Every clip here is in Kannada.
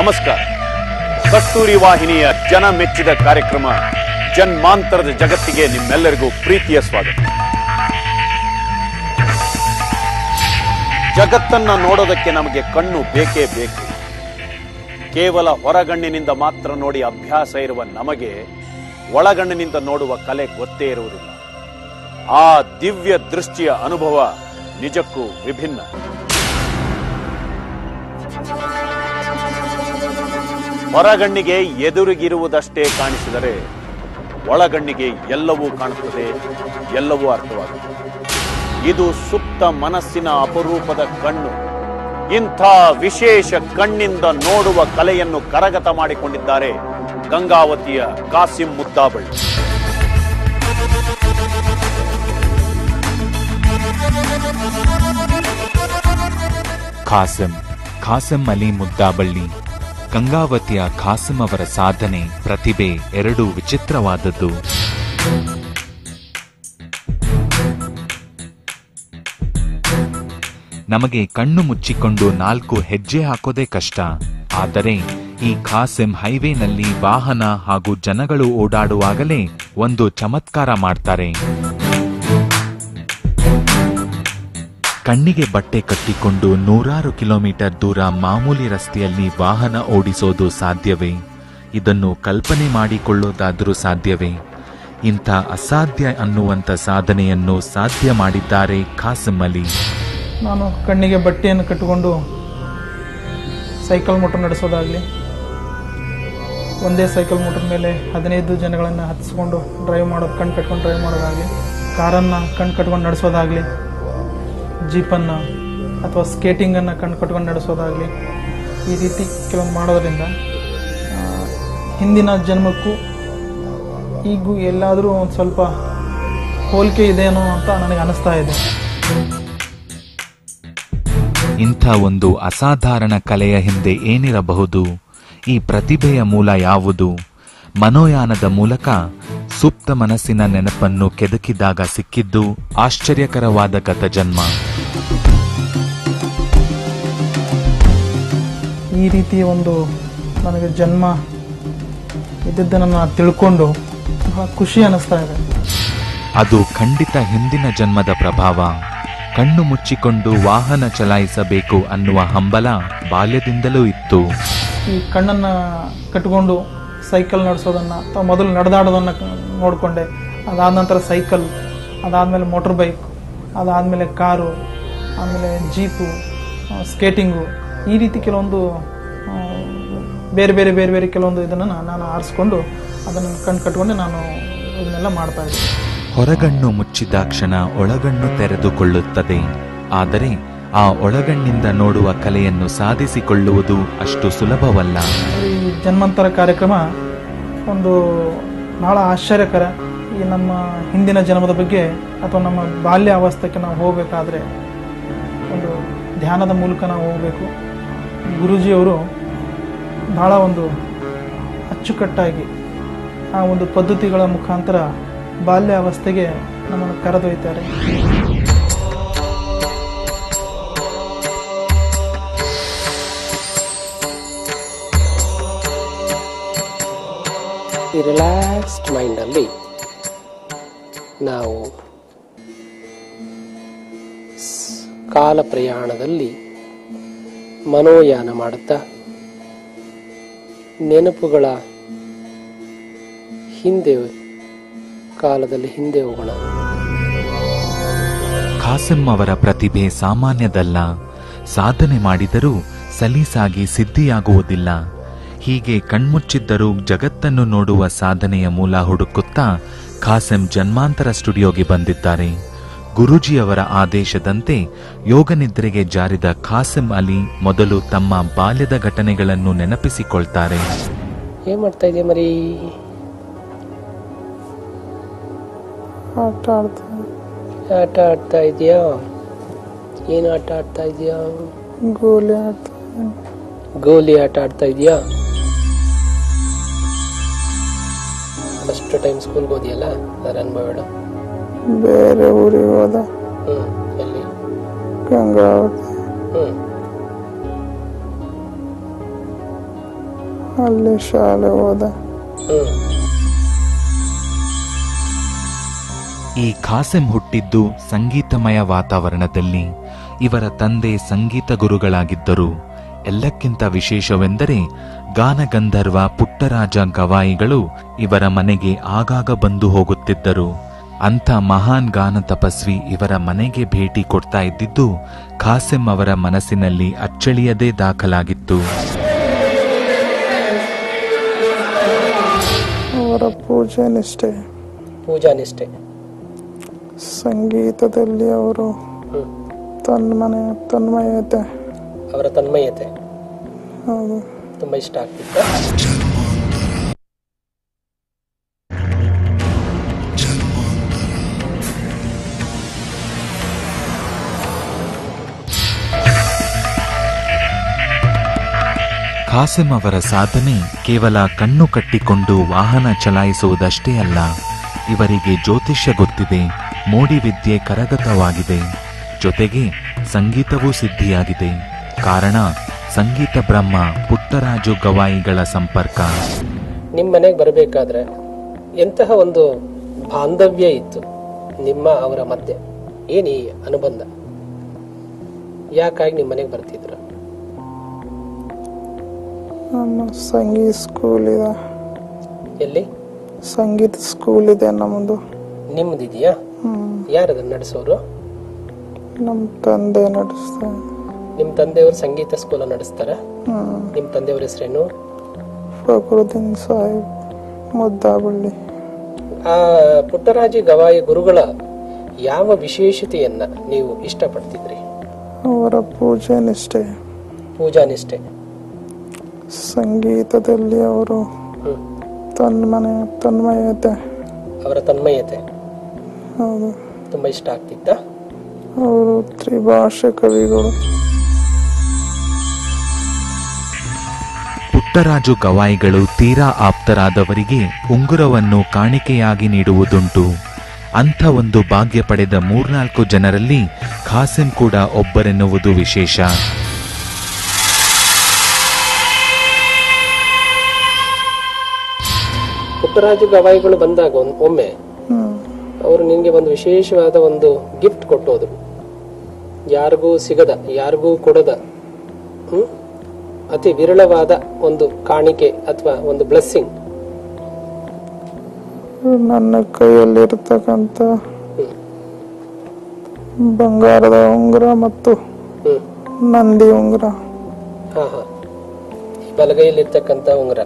ನಮಸ್ಕಾರ. ಕಸ್ತೂರಿ ವಾಹಿನಿಯ ಜನ ಮೆಚ್ಚಿದ ಕಾರ್ಯಕ್ರಮ ಜನ್ಮಾಂತರದ ಜಗತ್ತಿಗೆ ನಿಮ್ಮೆಲ್ಲರಿಗೂ ಪ್ರೀತಿಯ ಸ್ವಾಗತ. ಜಗತ್ತನ್ನ ನೋಡೋದಕ್ಕೆ ನಮಗೆ ಕಣ್ಣು ಬೇಕೇ ಬೇಕು. ಕೇವಲ ಹೊರಗಣ್ಣಿನಿಂದ ಮಾತ್ರ ನೋಡಿ ಅಭ್ಯಾಸ ಇರುವ ನಮಗೆ ಒಳಗಣ್ಣಿನಿಂದ ನೋಡುವ ಕಲೆ ಗೊತ್ತೇ ಇರುವುದಿಲ್ಲ. ಆ ದಿವ್ಯ ದೃಷ್ಟಿಯ ಅನುಭವ ನಿಜಕ್ಕೂ ವಿಭಿನ್ನ. ಹೊರಗಣ್ಣಿಗೆ ಎದುರಿಗಿರುವುದಷ್ಟೇ ಕಾಣಿಸಿದರೆ ಒಳಗಣ್ಣಿಗೆ ಎಲ್ಲವೂ ಕಾಣುತ್ತದೆ, ಎಲ್ಲವೂ ಅರ್ಥವಾಗುತ್ತದೆ. ಇದು ಸುಪ್ತ ಮನಸ್ಸಿನ ಅಪರೂಪದ ಕಣ್ಣು. ಇಂಥ ವಿಶೇಷ ಕಣ್ಣಿಂದ ನೋಡುವ ಕಲೆಯನ್ನು ಕರಗತ ಮಾಡಿಕೊಂಡಿದ್ದಾರೆ ಗಂಗಾವತಿಯ ಕಾಸಿಂ ಮುದ್ದಾಬಳ್ಳಿ. ಖಾಸಿಂ ಅಲಿ ಮುದ್ದಾಬಳ್ಳಿ. ಗಂಗಾವತಿಯ ಖಾಸಿಂ ಅವರ ಸಾಧನೆ, ಪ್ರತಿಭೆ ಎರಡೂ ವಿಚಿತ್ರವಾದದ್ದು. ನಮಗೆ ಕಣ್ಣು ಮುಚ್ಚಿಕೊಂಡು 4 ಹೆಜ್ಜೆ ಹಾಕೋದೇ ಕಷ್ಟ. ಆದರೆ ಈ ಖಾಸಿಂ ಹೈವೇನಲ್ಲಿ ವಾಹನ ಹಾಗೂ ಜನಗಳು ಓಡಾಡುವಾಗಲೇ ಒಂದು ಚಮತ್ಕಾರ ಮಾಡ್ತಾರೆ. ಕಣ್ಣಿಗೆ ಬಟ್ಟೆ ಕಟ್ಟಿಕೊಂಡು 100 ಕಿಲೋಮೀಟರ್ ದೂರ ಮಾಮೂಲಿ ರಸ್ತೆಯಲ್ಲಿ ವಾಹನ ಓಡಿಸೋದು ಸಾಧ್ಯವೇ? ಇದನ್ನು ಕಲ್ಪನೆ ಮಾಡಿಕೊಳ್ಳೋದಾದರೂ ಸಾಧ್ಯವೇ? ಇಂಥ ಅಸಾಧ್ಯ ಅನ್ನುವಂಥ ಸಾಧನೆಯನ್ನು ಸಾಧ್ಯ ಮಾಡಿದ್ದಾರೆ ಖಾಸಿಂ ಅಲಿ. ನಾನು ಕಣ್ಣಿಗೆ ಬಟ್ಟೆಯನ್ನು ಕಟ್ಟಿಕೊಂಡು ಸೈಕಲ್ ಮೋಟರ್ ನಡೆಸೋದಾಗಲಿ, ಒಂದೇ ಸೈಕಲ್ ಮೋಟರ್ ಮೇಲೆ 15 ಜನಗಳನ್ನು ಹತ್ತಿಸ್ಕೊಂಡು ಡ್ರೈವ್ ಮಾಡೋದು, ಕಣ್ಣು ಕಟ್ಕೊಂಡು ಡ್ರೈವ್ ಮಾಡೋದಾಗಲಿ, ಕಾರನ್ನು ಕಣ್ಣು ಕಟ್ಕೊಂಡು ನಡೆಸೋದಾಗಲಿ, ಜೀಪನ್ನು ಅಥವಾ ಸ್ಕೇಟಿಂಗನ್ನು ಕಣ್ಣು ಕಟ್ಕೊಂಡು ನಡೆಸೋದಾಗಲಿ, ಈ ರೀತಿ ಕೆಲವೊಂದು ಮಾಡೋದರಿಂದ ಹಿಂದಿನ ಜನ್ಮಕ್ಕೂ ಈಗೂ ಎಲ್ಲಾದರೂ ಒಂದು ಸ್ವಲ್ಪ ಹೋಲಿಕೆ ಇದೆಯೋ ಅಂತ ನನಗೆ ಅನಿಸ್ತಾ ಇದೆ. ಇಂಥ ಒಂದು ಅಸಾಧಾರಣ ಕಲೆಯ ಹಿಂದೆ ಏನಿರಬಹುದು? ಈ ಪ್ರತಿಭೆಯ ಮೂಲ ಯಾವುದು? ಮನೋಯಾನದ ಮೂಲಕ ಸುಪ್ತ ಮನಸ್ಸಿನ ನೆನಪನ್ನು ಕೆದಕಿದಾಗ ಸಿಕ್ಕಿದ್ದು ಆಶ್ಚರ್ಯಕರವಾದ ಗತಜನ್ಮ. ಈ ರೀತಿ ಒಂದು ನನಗೆ ಜನ್ಮ ಇದ್ದದ್ದನ್ನು ನಾನು ತಿಳ್ಕೊಂಡು ಬಹಳ ಖುಷಿ ಅನ್ನಿಸ್ತಾ ಇದೆ. ಅದು ಖಂಡಿತ ಹಿಂದಿನ ಜನ್ಮದ ಪ್ರಭಾವ. ಕಣ್ಣು ಮುಚ್ಚಿಕೊಂಡು ವಾಹನ ಚಲಾಯಿಸಬೇಕು ಅನ್ನುವ ಹಂಬಲ ಬಾಲ್ಯದಿಂದಲೂ ಇತ್ತು. ಈ ಕಣ್ಣನ್ನು ಕಟ್ಟಿಕೊಂಡು ಸೈಕಲ್ ನಡೆಸೋದನ್ನು ಅಥವಾ ಮೊದಲು ನಡೆದಾಡೋದನ್ನು ನೋಡಿಕೊಂಡೆ. ಅದಾದ ನಂತರ ಸೈಕಲ್, ಅದಾದಮೇಲೆ ಮೋಟರ್ ಬೈಕ್, ಅದಾದಮೇಲೆ ಕಾರು, ಆಮೇಲೆ ಜೀಪು, ಸ್ಕೇಟಿಂಗು, ಈ ರೀತಿ ಕೆಲವೊಂದು ಬೇರೆ ಬೇರೆ ಬೇರೆ ಬೇರೆ ಕೆಲವೊಂದು ಇದನ್ನು ನಾನು ಆರಿಸ್ಕೊಂಡು ಅದನ್ನು ಕಣ್ಣು ಕಟ್ಕೊಂಡು ನಾನು ಇದನ್ನೆಲ್ಲ ಮಾಡ್ತಾಯಿದ್ದೆ. ಹೊರಗಣ್ಣು ಮುಚ್ಚಿದಾಕ್ಷಣ ಒಳಗಣ್ಣು ತೆರೆದುಕೊಳ್ಳುತ್ತದೆ. ಆದರೆ ಆ ಒಳಗಣ್ಣಿಂದ ನೋಡುವ ಕಲೆಯನ್ನು ಸಾಧಿಸಿಕೊಳ್ಳುವುದು ಅಷ್ಟು ಸುಲಭವಲ್ಲ. ಈ ಜನ್ಮಾಂತರ ಕಾರ್ಯಕ್ರಮ ಒಂದು ಬಹಳ ಆಶ್ಚರ್ಯಕರ. ಈ ನಮ್ಮ ಹಿಂದಿನ ಜನ್ಮದ ಬಗ್ಗೆ ಅಥವಾ ನಮ್ಮ ಬಾಲ್ಯ ಅವಸ್ಥೆಗೆ ನಾವು ಹೋಗಬೇಕಾದ್ರೆ ಒಂದು ಧ್ಯಾನದ ಮೂಲಕ ನಾವು ಹೋಗಬೇಕು. ಗುರೂಜಿಯವರು ಬಹಳ ಒಂದು ಅಚ್ಚುಕಟ್ಟಾಗಿ ಆ ಒಂದು ಪದ್ಧತಿಗಳ ಮುಖಾಂತರ ಬಾಲ್ಯ ಅವಸ್ಥೆಗೆ ನಮ್ಮನ್ನು ಕರೆದೊಯ್ತಾರೆ. ಈ ರಿಲ್ಯಾಕ್ಸ್ಡ್ ಮೈಂಡಲ್ಲಿ ನಾವು ಕಾಲ ಪ್ರಯಾಣದಲ್ಲಿ ಮನೋಯಾನ ಮಾಡುತ್ತಾ ನೆನಪುಗಳ ಕಾಲದಲ್ಲಿ ಹಿಂದೆ ಹೋಗೋಣ. ಖಾಸಿಂ ಅವರ ಪ್ರತಿಭೆ ಸಾಮಾನ್ಯದಲ್ಲ. ಸಾಧನೆ ಮಾಡಿದರೂ ಸಲೀಸಾಗಿ ಸಿದ್ಧಿಯಾಗುವುದಿಲ್ಲ. ಹೀಗೆ ಕಣ್ಮುಚ್ಚಿದ್ದರೂ ಜಗತ್ತನ್ನು ನೋಡುವ ಸಾಧನೆಯ ಮೂಲ ಹುಡುಕುತ್ತಾ ಖಾಸಿಂ ಜನ್ಮಾಂತರ ಸ್ಟುಡಿಯೋಗೆ ಬಂದಿದ್ದಾರೆ. ಗುರೂಜಿಯವರ ಆದೇಶದಂತೆ ಯೋಗ ನಿದ್ರೆಗೆ ಜಾರಿದ ಖಾಸಿಂ ಅಲಿ ಮೊದಲು ತಮ್ಮ ಬಾಲ್ಯದ ಘಟನೆಗಳನ್ನು ನೆನಪಿಸಿಕೊಳ್ತಾರೆ. ಏನ್ ಮಾಡ್ತಾ ಇದೆಯಾ ಮರಿ? ಆಟ ಆಡ್ತಾ ಇದೆಯಾ? ಏನು ಆಟ ಆಡ್ತಾ ಇದೆಯಾ? ಗೋಲಿ ಆಟ ಆಡ್ತಾ ಇದೆಯಾ? ಫಸ್ಟ್ ಟೈಮ್ ಸ್ಕೂಲ್ಗೆ ಹೋದಿಯಲ್ಲ, ಅದರ ಅನುಭವ ಬೇಡ. ಬೇರೆ ಊರಿಗೆ ಹೋದ. ಎಲ್ಲಿ? ಗಂಗಾವತಿ. ಅಲ್ಲಿ ಶಾಲೆ ಹೋದೆ. ಈ ಖಾಸೆಂ ಹುಟ್ಟಿದ್ದು ಸಂಗೀತಮಯ ವಾತಾವರಣದಲ್ಲಿ. ಇವರ ತಂದೆ ಸಂಗೀತ ಗುರುಗಳಾಗಿದ್ದರು. ಎಲ್ಲಕ್ಕಿಂತ ವಿಶೇಷವೆಂದರೆ ಗಾನಗಂಧರ್ವ ಪುಟ್ಟರಾಜ ಗವಾಯಿಗಳು ಇವರ ಮನೆಗೆ ಆಗಾಗ ಬಂದು ಹೋಗುತ್ತಿದ್ದರು. ಅಂಥ ಮಹಾನ್ ಗಾನ ತಪಸ್ವಿ ಇವರ ಮನೆಗೆ ಭೇಟಿ ಕೊಡ್ತಾ ಇದ್ದಿದ್ದು ಖಾಸೆಂ ಅವರ ಮನಸ್ಸಿನಲ್ಲಿ ಅಚ್ಚಳಿಯದೇ ದಾಖಲಾಗಿತ್ತು. ಅವರ ಪೂಜಾ ನಿಷ್ಠೆ, ಸಂಗೀತದಲ್ಲಿ ಅವರು ತನ್ಮಯತೆ, ಅವರ ತನ್ಮಯತೆ ಹೌದು, ತುಂಬಾ ಇಷ್ಟ ಆಗ್ತಿತ್ತು. ಖಾಸೆಂ ಅವರ ಸಾಧನೆ ಕೇವಲ ಕಣ್ಣು ಕಟ್ಟಿಕೊಂಡು ವಾಹನ ಚಲಾಯಿಸುವುದಷ್ಟೇ ಅಲ್ಲ. ಇವರಿಗೆ ಜ್ಯೋತಿಷ್ಯ ಗೊತ್ತಿದೆ, ಮೋಡಿ ವಿದ್ಯೆ ಕರಗತವಾಗಿದೆ, ಜೊತೆಗೆ ಸಂಗೀತವೂ ಸಿದ್ಧಿಯಾಗಿದೆ. ಕಾರಣ ಸಂಗೀತ ಬ್ರಹ್ಮ ಪುಟ್ಟರಾಜು ಗವಾಯಿಗಳ ಸಂಪರ್ಕ. ನಿಮ್ಮ ಮನೆಗೆ ಬರಬೇಕಾದ್ರೆ ಎಂತಹ ಒಂದು ಬಾಂಧವ್ಯ ಇತ್ತು ನಿಮ್ಮ ಅವರ ಮಧ್ಯೆ? ಏನಿ ಅನುಬಂಧ? ಯಾಕಾಗಿ ನಿಮ್ಮ ಮನೆಗೆ ಬರ್ತಿದ್ರು? ನಮ್ಮ ಸಂಗೀತ ಸ್ಕೂಲ್ ಇದೆ. ಎಲ್ಲಿ ಸಂಗೀತ ಸ್ಕೂಲ್ ಇದೆ ನಮ್ಮದು. ನಿಮ್ದಿದೆಯಾ? ಯಾರದನ್ನ ನಡೆಸೋರು? ನಮ್ಮ ತಂದೆ ನಡೆಸ್ತಾರೆ. ನಿಮ್ಮ ತಂದೆಯವರು ಸಂಗೀತ ಸ್ಕೂಲ್ ನಡೆಸ್ತಾರ? ನಿಮ್ಮ ತಂದೆಯವ್ರ ಹೆಸರೇನು? ಫಕ್ರುದ್ದೀನ್ ಸಾಹೇಬ್ ಮುದ್ದಾಬಳ್ಳಿ. ಆ ಪುಟ್ಟರಾಜು ಗವಾಯಿ ಗುರುಗಳ ಯಾವ ವಿಶೇಷತೆಯನ್ನ ನೀವು ಇಷ್ಟಪಡ್ತಿದ್ರಿ? ಅವರ ಪೂಜಾ ನಿಷ್ಠೆ, ಸಂಗೀತದಲ್ಲಿ ಅವರು ತನ್ಮಯತೆ, ಅವರ ತನ್ಮಯತೆ ಹೌದು, ತುಂಬಾ ಇಷ್ಟ ಆಗ್ತಿತ್ತ. ಅವರು ತ್ರಿಭಾಷೆ ಕವಿಗಳು. ಪುಟ್ಟರಾಜು ಗವಾಯಿಗಳು ತೀರಾ ಆಪ್ತರಾದವರಿಗೆ ಉಂಗುರವನ್ನು ಕಾಣಿಕೆಯಾಗಿ ನೀಡುವುದುಂಟು. ಅಂಥ ಒಂದು ಭಾಗ್ಯ ಪಡೆದ 3-4 ಜನರಲ್ಲಿ ಖಾಸೆಂ ಕೂಡ ಒಬ್ಬರೆನ್ನುವುದು ವಿಶೇಷ. ಪುಟ್ಟರಾಜು ಗವಾಯಿಗಳು ಬಂದಾಗ ಒಮ್ಮೆ ಅವರು ನಿನ್ಗೆ ಒಂದು ವಿಶೇಷವಾದ ಒಂದು ಗಿಫ್ಟ್ ಕೊಟ್ಟೋದ್ರು. ಯಾರಿಗೂ ಸಿಗದ, ಯಾರಿಗೂ ಕೊಡದ, ಅತಿ ವಿರಳವಾದ ಒಂದು ಕಾಣಿಕೆ ಅಥವಾ ಒಂದು ಬ್ಲೆಸ್ಸಿಂಗ್. ನನ್ನ ಕೈಯಲ್ಲಿರ್ತಕ್ಕಂಥ ಬಂಗಾರದ ಉಂಗುರ ಮತ್ತು ನಂದಿ ಉಂಗುರ. ಬಲಗೈಯಲ್ಲಿರ್ತಕ್ಕಂಥ ಉಂಗುರ.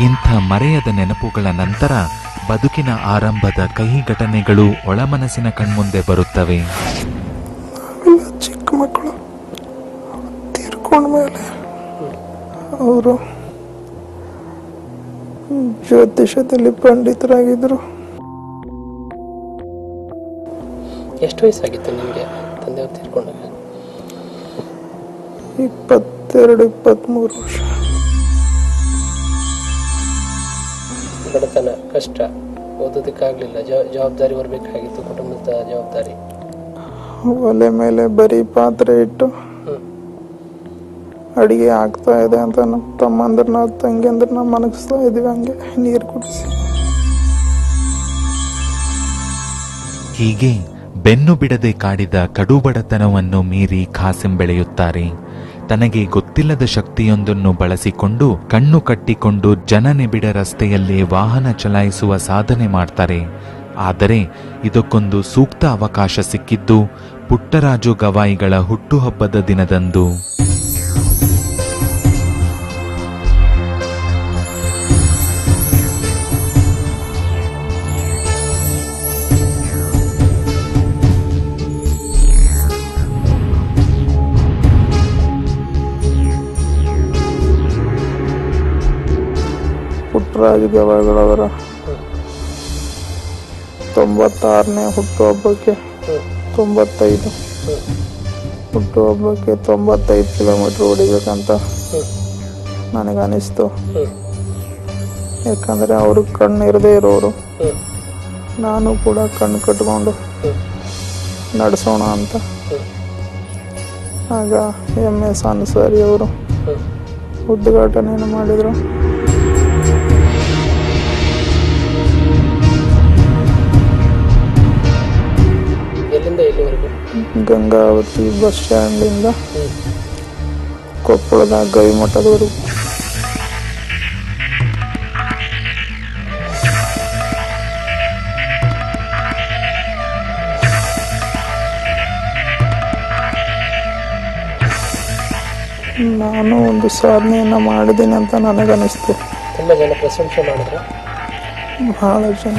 ಇಂಥ ಮರೆಯದ ನೆನಪುಗಳ ನಂತರ ಬದುಕಿನ ಆರಂಭದ ಕಹಿ ಘಟನೆಗಳು ಒಳಮನಸ್ಸಿನ ಕಣ್ಮುಂದೆ ಬರುತ್ತವೆ. ಚಿಕ್ಕ ಮಕ್ಕಳು ತೀರ್ಕೊಂಡ ಮೇಲೆ ಅವರು ಜ್ಯೋತಿಷದಲ್ಲಿ ಪಂಡಿತರಾಗಿದ್ರು. ಎಷ್ಟು ವಯಸ್ಸಾಗಿತ್ತು ನಿಮಗೆ ತಂದೆಯವರು ತೀರ್ಕೊಂಡಾಗ? 22-23 ವರ್ಷ. ಬಡತನ, ಕಷ್ಟ, ಓದೋದಕ್ಕಾಗ್ಲಿಲ್ಲ, ಜವಾಬ್ದಾರಿ ಬರಬೇಕಾಗಿತ್ತು, ಕುಟುಂಬದ ಜವಾಬ್ದಾರಿ. ಒಲೆ ಮೇಲೆ ಬರೀ ಪಾತ್ರೆ ಇಟ್ಟು ಅಡಿಗೆ ಆಗ್ತಾ ಇದೆ ಅಂತ ನಮ್ಮ ತಮ್ಮಂದ್ರನ್ನ ತಂಗಿಯಂದ್ರನ್ನ ಮನಗಿಸ್ತಾ ಇದೀವಿ. ಹಂಗೆ ನೀರು ಕುಡಿಸಿ. ಹೀಗೆ ಬೆನ್ನು ಬಿಡದೆ ಕಾಡಿದ ಕಡುಬಡತನವನ್ನು ಮೀರಿ ಖಾಸೆಂ ಬೆಳೆಯುತ್ತಾರೆ. ತನಗೆ ಗೊತ್ತಿಲ್ಲದ ಶಕ್ತಿಯೊಂದನ್ನು ಬಳಸಿಕೊಂಡು ಕಣ್ಣು ಕಟ್ಟಿಕೊಂಡು ಜನನಿಬಿಡ ರಸ್ತೆಯಲ್ಲೇ ವಾಹನ ಚಲಾಯಿಸುವ ಸಾಧನೆ ಮಾಡ್ತಾರೆ. ಆದರೆ ಇದಕ್ಕೊಂದು ಸೂಕ್ತ ಅವಕಾಶ ಸಿಕ್ಕಿದ್ದು ಪುಟ್ಟರಾಜು ಗವಾಯಿಗಳ ಹುಟ್ಟುಹಬ್ಬದ ದಿನದಂದು. ಪುಟ್ಟರಾಜು ಗವಾಯಿಗಳವರ 96ನೇ ಹುಟ್ಟುಹಬ್ಬಕ್ಕೆ 95 ಹುಟ್ಟುಹಬ್ಬಕ್ಕೆ 95 ಕಿಲೋಮೀಟರ್ ಹೊಡಿಬೇಕಂತ ನನಗನಿಸ್ತು. ಯಾಕಂದರೆ ಅವರು ಕಣ್ಣು ಇರದೇ ಇರೋರು, ನಾನು ಕೂಡ ಕಣ್ಣು ಕಟ್ಕೊಂಡು ನಡೆಸೋಣ ಅಂತ ಆಗ MS ಅನ್ಸಾರಿ ಅವರು ಉದ್ಘಾಟನೆಯನ್ನು ಮಾಡಿದರು. ಎಲ್ಲಿಂದ ಎಲ್ಲಿವರೆಗೂ? ಗಂಗಾವತಿ ಬಸ್ ಸ್ಟ್ಯಾಂಡಿಂದ ಕೊಪ್ಪಳದ ಗವಿಮಠದವರೆಗೂ. ನಾನು ಒಂದು ಸಾಧನೆಯನ್ನು ಮಾಡಿದ್ದೀನಿ ಅಂತ ನನಗನ್ನಿಸ್ತು. ತುಂಬ ಜನ ಪ್ರಶಂಸೆ ಮಾಡಿದ್ರು. ಬಹಳ ಜನ.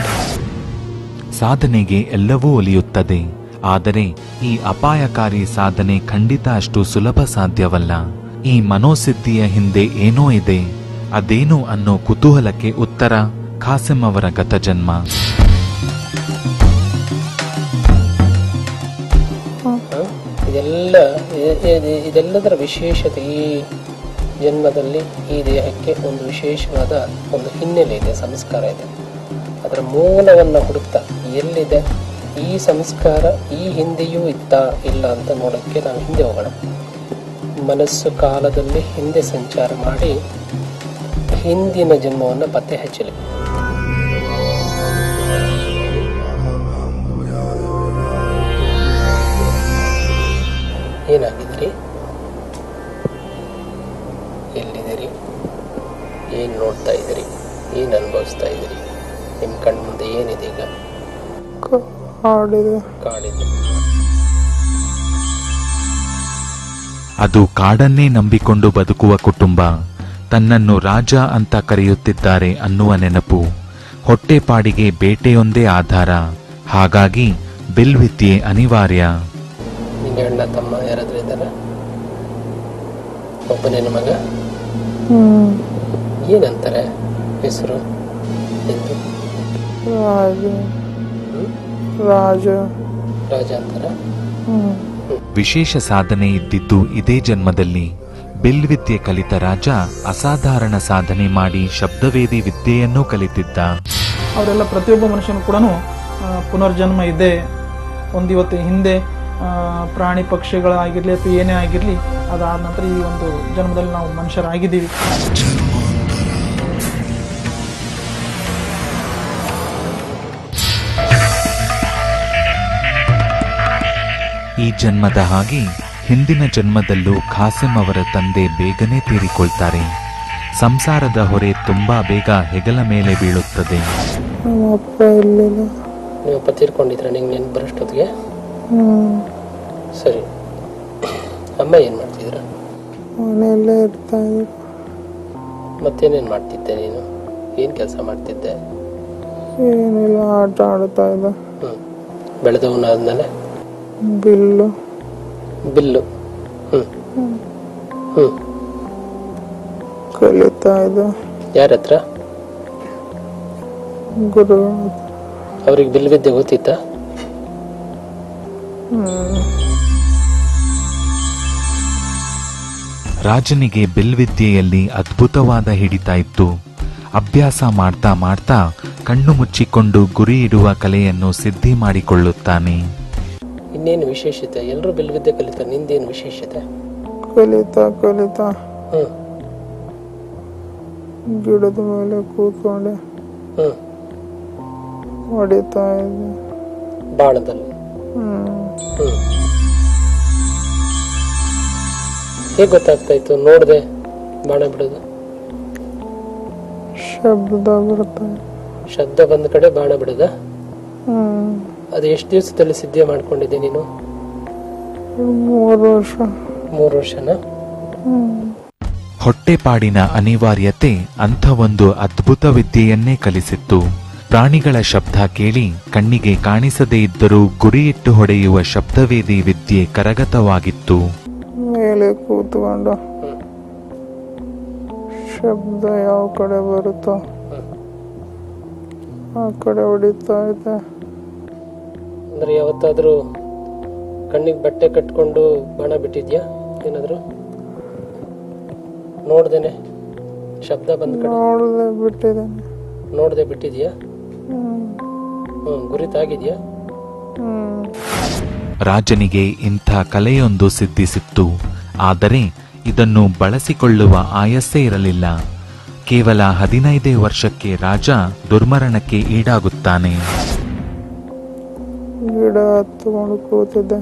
ಸಾಧನೆಗೆ ಎಲ್ಲವೂ ಒಲಿಯುತ್ತದೆ, ಆದರೆ ಈ ಅಪಾಯಕಾರಿ ಸಾಧನೆ ಖಂಡಿತ ಅಷ್ಟು ಸುಲಭ ಸಾಧ್ಯವಲ್ಲ. ಈ ಮನೋಸಿದ್ಧಿಯ ಹಿಂದೆ ಏನೋ ಇದೆ. ಅದೇನು ಅನ್ನೋ ಕುತೂಹಲಕ್ಕೆ ಉತ್ತರ ಖಾಸಿಂ ಅವರ ಗತಜನ್ಮ. ಇದೆಲ್ಲದರ ವಿಶೇಷತೆ, ಈ ಜನ್ಮದಲ್ಲಿ ಈ ದೇಹಕ್ಕೆ ಒಂದು ವಿಶೇಷವಾದ ಒಂದು ಹಿನ್ನೆಲೆ ಇದೆ, ಸಂಸ್ಕಾರ ಇದೆ. ಅದರ ಮೂಲವನ್ನು ಹುಡುಕ್ತಾ ಎಲ್ಲಿದೆ ಈ ಸಂಸ್ಕಾರ, ಈ ಹಿಂದೆಯೂ ಇತ್ತಾ ಇಲ್ಲ ಅಂತ ನೋಡೋಕ್ಕೆ ನಾವು ಹಿಂದೆ ಹೋಗೋಣ. ಮನಸ್ಸು ಕಾಲದಲ್ಲಿ ಹಿಂದೆ ಸಂಚಾರ ಮಾಡಿ ಹಿಂದಿನ ಜನ್ಮವನ್ನು ಪತ್ತೆ ಹಚ್ಚಲಿ. ಏನಾಗಿದ್ದೀರಿ? ಎಲ್ಲಿದ್ದೀರಿ? ಏನು ನೋಡ್ತಾ ಇದ್ದೀರಿ? ಏನು ಅನುಭವಿಸ್ತಾ ಇದ್ದೀರಿ? ನಿಮ್ಮ ಕಣ್ಮುಂದೆ ಏನಿದೆ ಈಗ? ಕಾಡಿದೆ. ಅದು ಕಾಡನ್ನೇ ನಂಬಿಕೊಂಡು ಬದುಕುವ ಕುಟುಂಬ. ತನ್ನನ್ನು ರಾಜ ಅಂತ ಕರೆಯುತ್ತಿದ್ದಾರೆ ಅನ್ನುವ ನೆನಪು. ಹೊಟ್ಟೆಪಾಡಿಗೆ ಬೇಟೆಯೊಂದೇ ಆಧಾರ. ಹಾಗಾಗಿ ಬಿಲ್ವಿದ್ಯೆ ಅನಿವಾರ್ಯ. ನಿಂಗೆ ಅಣ್ಣ ತಮ್ಮ ಯಾರಾದ್ರೂ ಇದ್ದಾರ? ಒಬ್ಬನೇನು ಮಗ? ಏನಂತಾರೆ ಹೆಸರು? ರಾಜ ಅಂತಾರ. ವಿಶೇಷ ಸಾಧನೆ ಇದ್ದಿದ್ದು ಇದೇ ಜನ್ಮದಲ್ಲಿ. ಬಿಲ್ವಿದ್ಯೆ ಕಲಿತ ರಾಜ ಅಸಾಧಾರಣ ಸಾಧನೆ ಮಾಡಿ ಶಬ್ದವೇದಿ ವಿದ್ಯೆಯನ್ನೂ ಕಲಿತಿದ್ದ. ಅವರೆಲ್ಲ ಪ್ರತಿಯೊಬ್ಬ ಮನುಷ್ಯನು ಕೂಡ ಪುನರ್ಜನ್ಮ ಇದೆ. ಒಂದಿವತ್ತು ಹಿಂದೆ ಪ್ರಾಣಿ ಪಕ್ಷಿಗಳಾಗಿರ್ಲಿ ಅಥವಾ ಏನೇ ಆಗಿರ್ಲಿ, ಅದಾದ ನಂತರ ಈ ಒಂದು ಜನ್ಮದಲ್ಲಿ ನಾವು ಮನುಷ್ಯರಾಗಿದ್ದೀವಿ. ಈ ಜನ್ಮದ ಹಾಗೆ ಹಿಂದಿನ ಜನ್ಮದಲ್ಲೂ ಖಾಸಿಂ ಅವರ ತಂದೆ ಬೇಗನೆ ತೀರಿಕೊಳ್ತಾರೆ. ಸಂಸಾರದ ಹೊರೆ ತುಂಬಾ ಬೇಗ ಹೆಗಲ ಮೇಲೆ ಬೀಳುತ್ತದೆ. ನೀವಪ್ಪ ತೀರ್ಕೊಂಡಿದ್ರ? ನಿಂಗೆ ನೆನ್ಪು ಬರೋಷ್ಟೊತ್ತಿಗೆ? ಸರಿ. ಅಮ್ಮ ಏನ್ ಮಾಡ್ತಿದ್ರ? ಮನೆಯಲ್ಲೇ ಇರ್ತಾ ಇದ್ರು. ಮತ್ತೇನೇನ್ ಮಾಡ್ತಿದ್ದೆ ನೀನು? ಏನ್ ಕೆಲಸ ಮಾಡ್ತಿದ್ದೆ? ಏನಿಲ್ಲ, ಆಟ ಆಡ್ತಾ ಇದ್ದ. ಬೆಳೆದವನಾದ್ಮೇಲೆ ಬಿಲ್ಲು. ಕಲಿತಾ ಇದ್ದ. ಯಾರ ಹತ್ರ? ಗುರು. ಅವ್ರಿಗೆ ಬಿಲ್ ವಿದ್ಯೆ ಗೊತ್ತಿತ್ತ? ರಾಜನಿಗೆ ಬಿಲ್ವಿದ್ಯೆಯಲ್ಲಿ ಅದ್ಭುತವಾದ ಹಿಡಿತ ಇತ್ತು. ಅಭ್ಯಾಸ ಮಾಡ್ತಾ ಮಾಡ್ತಾ ಕಣ್ಣು ಮುಚ್ಚಿಕೊಂಡು ಗುರಿ ಇಡುವ ಕಲೆಯನ್ನು ಸಿದ್ಧಿ ಮಾಡಿಕೊಳ್ಳುತ್ತಾನೆ. ಇನ್ನೇನು ವಿಶೇಷತೆ? ಎಲ್ಲರೂ ಬಿಲ್ ವಿದ್ಯೆ ಕಲಿತಾರೆ, ನಿಂದೇನು ವಿಶೇಷತೆ? ಕಲಿತಾ ಗಿಡದ ಮೇಲೆ ಕೂತ್ಕೊಂಡೆ ಹೊಡಿತಾ ಇದ್ದೆ ಬಾಣದಲ್ಲಿ. ಹೇಗೆ ಗೊತ್ತಾಗ್ತಾ ಇತ್ತು? ನೋಡ್ದೆ ಬಾಣ ಬಿಡೋದು? ಶಬ್ದ ಬರ್ತಾ. ಶಬ್ದ ಬಂದ ಕಡೆ ಬಾಣ ಬಿಡೋದ? ಅದು ಎಷ್ಟು ದಿವಸದಲ್ಲಿ ಸಿದ್ಧಿ ಮಾಡ್ಕೊಂಡಿದ್ದೆ ನೀನು? 3 ವರ್ಷ. 3 ವರ್ಷನಾ? ಹೊಟ್ಟೆಪಾಡಿನ ಅನಿವಾರ್ಯತೆ ಅಂಥ ಒಂದು ಅದ್ಭುತ ವಿದ್ಯೆಯನ್ನೇ ಕಲಿಸಿತ್ತು. ಪ್ರಾಣಿಗಳ ಶಬ್ದ ಕೇಳಿ ಕಣ್ಣಿಗೆ ಕಾಣಿಸದೇ ಇದ್ದರೂ ಗುರಿಯಿಟ್ಟು ಹೊಡೆಯುವ ಶಬ್ದವೇದಿ ವಿದ್ಯೆ ಕರಗತವಾಗಿತ್ತು. ಮೇಲೆ ಕೂತ್ಕೊಂಡು ಶಬ್ದ ಯಾವ ಕಡೆ ಬರುತ್ತೋ ಆ ಕಡೆ ಹೊಡಿತಾ ಇದ್ದೆ. ಅಂದ್ರೆ ಯಾವತ್ತಾದ್ರೂ ಕಣ್ಣಿಗೆ ಬಟ್ಟೆ ಕಟ್ಕೊಂಡು ಬಾಣ ಬಿಟ್ಟಿದ್ಯಾ? ಏನಾದ್ರು ನೋಡ್ದೇನೆ ಶಬ್ದ ಬಂದ ಕಡೆ? ನೋಡ್ದೆ ಬಿಟ್ಟಿದ್ಯಾ? ಗುರಿ ತಾಗಿದ್ಯಾ? ರಾಜನಿಗೆ ಇಂಥ ಕಲೆಯೊಂದು ಸಿದ್ಧಿಸಿತ್ತು. ಆದರೆ ಇದನ್ನು ಬಳಸಿಕೊಳ್ಳುವ ಆಯಸ್ಸೇ ಇರಲಿಲ್ಲ. ಕೇವಲ 15 ವರ್ಷಕ್ಕೆ ರಾಜ ದುರ್ಮರಣಕ್ಕೆ ಈಡಾಗುತ್ತಾನೆ. ಗಿಡ ಹತ್ಕೊಂಡು ಕೂತಿದ್ದೆ.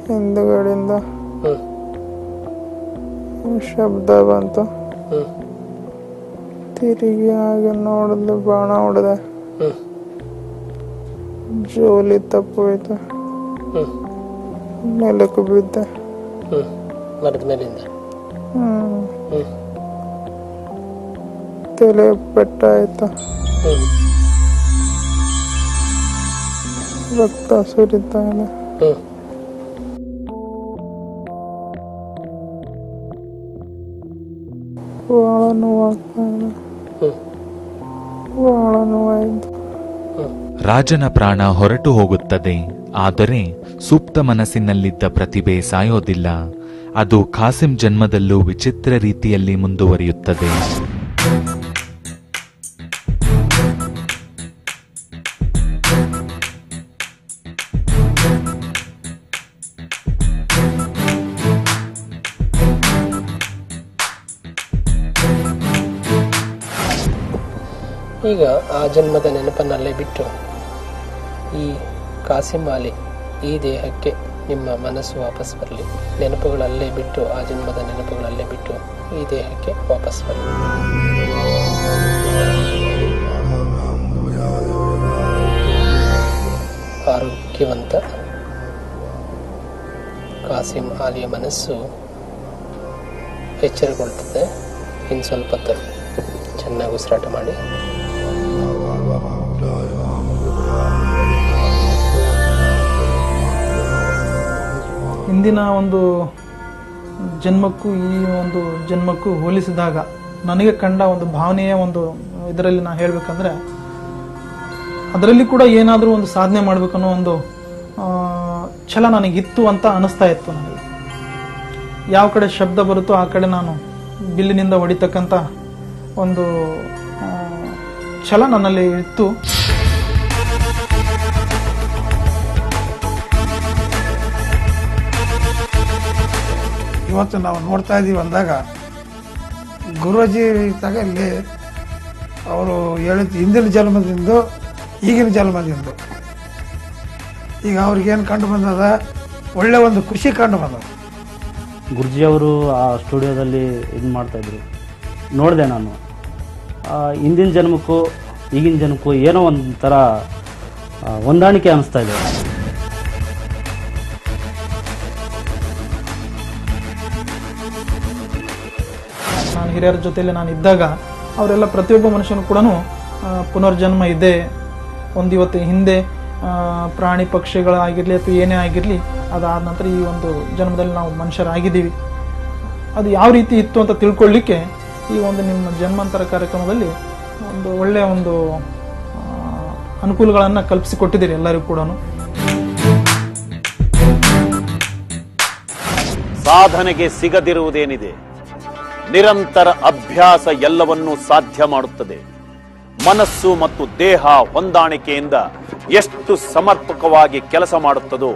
ಹಿಂದುಗಡೆಯಿಂದ ಶಬ್ದ ಬಂತು. ತಿರುಗಿ ಹಾಗೆ ನೋಡಿದ್ರೆ ಬಾಣ ಹೊಡೆದೆ. ಜೋಲಿ ತಪ್ಪೋಯ್ತು. ನೆಲಕ್ಕೆ ಬಿದ್ದೆ. ಮರದ ಮೇಲಿಂದ ತಲೆ ಪೆಟ್ಟಾಯ್ತು. ರಕ್ತ ಸುರಿತಾ ಇದೆ. ಬಹಳ ನೋವಾಗ್ತಾ ಇದೆ. ಬಹಳ ನೋವಾಯ್ತು. ರಾಜನ ಪ್ರಾಣ ಹೊರಟು ಹೋಗುತ್ತದೆ. ಆದರೆ ಸೂಕ್ತ ಮನಸ್ಸಿನಲ್ಲಿದ್ದ ಪ್ರತಿಭೆ ಸಾಯೋದಿಲ್ಲ. ಅದು ಖಾಸಿಂ ಜನ್ಮದಲ್ಲೂ ವಿಚಿತ್ರ ರೀತಿಯಲ್ಲಿ ಮುಂದುವರಿಯುತ್ತದೆ. ಈಗ ಆ ಜನ್ಮದ ನೆನಪನ್ನಲ್ಲೇ ಬಿಟ್ಟು ಈ ಕಾಸಿಂ ಅಲಿ ಈ ದೇಹಕ್ಕೆ ನಿಮ್ಮ ಮನಸ್ಸು ವಾಪಸ್ ಬರಲಿ. ನೆನಪುಗಳಲ್ಲೇ ಬಿಟ್ಟು, ಆ ಜನ್ಮದ ನೆನಪುಗಳಲ್ಲೇ ಬಿಟ್ಟು ಈ ದೇಹಕ್ಕೆ ವಾಪಸ್ ಬರಲಿ. ಆರೋಗ್ಯವಂತ ಕಾಸಿಂ ಅಲಿಯ ಮನಸ್ಸು ಎಚ್ಚರಗೊಳ್ತದೆ. ಇನ್ನು ಸ್ವಲ್ಪ ಚೆನ್ನಾಗಿ ಉಸಿರಾಟ ಮಾಡಿ. ಹಿಂದಿನ ಒಂದು ಜನ್ಮಕ್ಕೂ ಈ ಒಂದು ಜನ್ಮಕ್ಕೂ ಹೋಲಿಸಿದಾಗ ನನಗೆ ಕಂಡ ಒಂದು ಭಾವನೆಯ ಒಂದು ಇದರಲ್ಲಿ ನಾನು ಹೇಳಬೇಕಂದ್ರೆ, ಅದರಲ್ಲಿ ಕೂಡ ಏನಾದರೂ ಒಂದು ಸಾಧನೆ ಮಾಡಬೇಕನ್ನೋ ಒಂದು ಛಲ ನನಗಿತ್ತು ಅಂತ ಅನಿಸ್ತಾ ಇತ್ತು. ನನಗೆ ಯಾವ ಕಡೆ ಶಬ್ದ ಬರುತ್ತೋ ಆ ಕಡೆ ನಾನು ಬಿಲ್ಲಿನಿಂದ ಹೊಡಿತಕ್ಕಂಥ ಒಂದು ಛಲ ನನ್ನಲ್ಲಿ ಇತ್ತು. ಇವತ್ತು ನಾವು ನೋಡ್ತಾ ಇದ್ದೀವಿ ಅಂದಾಗ ಗುರೂಜಿ ಇದ್ದಾಗ ಇಲ್ಲಿ ಅವರು ಹೇಳಿದ್ದು ಹಿಂದಿನ ಜನ್ಮದಿಂದ ಈಗಿನ ಜನ್ಮದಿಂದ ಈಗ ಅವ್ರಿಗೇನು ಕಂಡು ಬಂದದ, ಒಳ್ಳೆ ಒಂದು ಖುಷಿ ಕಂಡು ಬಂದದ. ಗುರುಜಿಯವರು ಆ ಸ್ಟುಡಿಯೋದಲ್ಲಿ ಇದು ಮಾಡ್ತಾಯಿದ್ರು, ನೋಡಿದೆ ನಾನು. ಹಿಂದಿನ ಜನ್ಮಕ್ಕೂ ಈಗಿನ ಜನ್ಮಕ್ಕೂ ಏನೋ ಒಂಥರ ಹೊಂದಾಣಿಕೆ ಅನ್ನಿಸ್ತಾ ಇದೆ. ನಾನು ಹಿರಿಯರ ಜೊತೆಯಲ್ಲಿ ನಾನು ಇದ್ದಾಗ ಅವರೆಲ್ಲ ಪ್ರತಿಯೊಬ್ಬ ಮನುಷ್ಯನು ಕೂಡ ಪುನರ್ಜನ್ಮ ಇದೆ, ಒಂದಿವತ್ತು ಹಿಂದೆ ಪ್ರಾಣಿ ಪಕ್ಷಿಗಳಾಗಿರಲಿ ಅಥವಾ ಏನೇ ಆಗಿರಲಿ, ಅದಾದ ನಂತರ ಈ ಒಂದು ಜನ್ಮದಲ್ಲಿ ನಾವು ಮನುಷ್ಯರಾಗಿದ್ದೀವಿ, ಅದು ಯಾವ ರೀತಿ ಇತ್ತು ಅಂತ ತಿಳ್ಕೊಳ್ಳಿಕ್ಕೆ ಈ ಒಂದು ನಿಮ್ಮ ಜನ್ಮಾಂತರ ಕಾರ್ಯಕ್ರಮದಲ್ಲಿ ಒಂದು ಒಳ್ಳೆಯ ಒಂದು ಅನುಕೂಲಗಳನ್ನು ಕಲ್ಪಿಸಿಕೊಟ್ಟಿದ್ದೀರಿ ಎಲ್ಲರಿಗೂ ಕೂಡ. ಸಾಧನೆಗೆ ಸಿಗದಿರುವುದೇನಿದೆ? ನಿರಂತರ ಅಭ್ಯಾಸ ಎಲ್ಲವನ್ನೂ ಸಾಧ್ಯ ಮಾಡುತ್ತದೆ. ಮನಸ್ಸು ಮತ್ತು ದೇಹ ಹೊಂದಾಣಿಕೆಯಿಂದ ಎಷ್ಟು ಸಮರ್ಪಕವಾಗಿ ಕೆಲಸ ಮಾಡುತ್ತದೋ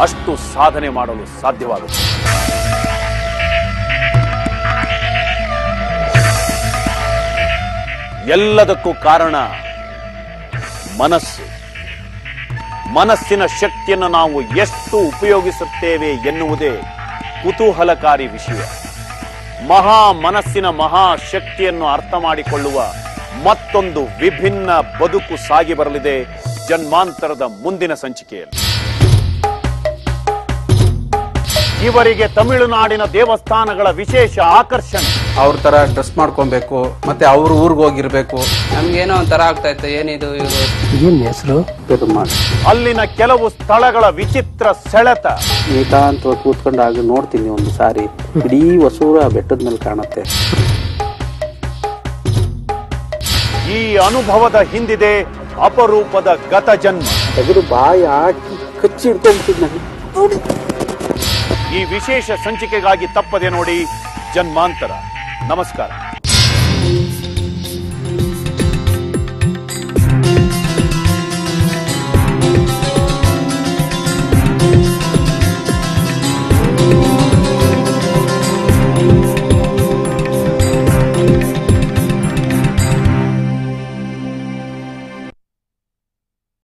ಅಷ್ಟು ಸಾಧನೆ ಮಾಡಲು ಸಾಧ್ಯವಾಗುತ್ತದೆ. ಎಲ್ಲದಕ್ಕೂ ಕಾರಣ ಮನಸ್ಸು. ಮನಸ್ಸಿನ ಶಕ್ತಿಯನ್ನು ನಾವು ಎಷ್ಟು ಉಪಯೋಗಿಸುತ್ತೇವೆ ಎನ್ನುವುದೇ ಕುತೂಹಲಕಾರಿ ವಿಷಯ. ಮಹಾ ಮನಸ್ಸಿನ ಮಹಾಶಕ್ತಿಯನ್ನು ಅರ್ಥ ಮಾಡಿಕೊಳ್ಳುವ ಮತ್ತೊಂದು ವಿಭಿನ್ನ ಬದುಕು ಸಾಗಿ ಬರಲಿದೆ ಜನ್ಮಾಂತರದ ಮುಂದಿನ ಸಂಚಿಕೆಯಲ್ಲಿ. ಇವರಿಗೆ ತಮಿಳುನಾಡಿನ ದೇವಸ್ಥಾನಗಳ ವಿಶೇಷ ಆಕರ್ಷಣೆ. ಅವ್ರ ತರ ಡ್ರೆಸ್ ಮಾಡ್ಕೊಬೇಕು, ಮತ್ತೆ ಅವ್ರ ಊರ್ಗ್ ಹೋಗಿರ್ಬೇಕು. ನಮ್ಗೇನೋ ಒಂಥರ ಆಗ್ತಾ ಇತ್ತು, ಏನಿದು ಇವರು ಏನ್ ಹೆಸರು? ಅಲ್ಲಿನ ಕೆಲವು ಸ್ಥಳಗಳ ವಿಚಿತ್ರ ಸೆಳೆತ. ನಿತಾಂತ ಕೂತ್ಕೊಂಡಾಗ ನೋಡ್ತೀನಿ ಒಂದು ಸಾರಿ ಇಡೀ ಹೊಸೂರ ಬೆಟ್ಟದ ಮೇಲೆ ಕಾಣುತ್ತೆ. ಈ ಅನುಭವದ ಹಿಂದಿದೆ ಅಪರೂಪದ ಗತ ಜನ್ಮ. ತೆಗೆದು ಬಾಯಿ ಹಾಕಿ ಕಚ್ಚಿ ಹಿಡ್ಕೊಂಡ್ಬಿಟ್ಟಿದ್ ನೋಡಿ. ಈ ವಿಶೇಷ ಸಂಚಿಕೆಗಾಗಿ ತಪ್ಪದೆ ನೋಡಿ ಜನ್ಮಾಂತರ. ನಮಸ್ಕಾರ.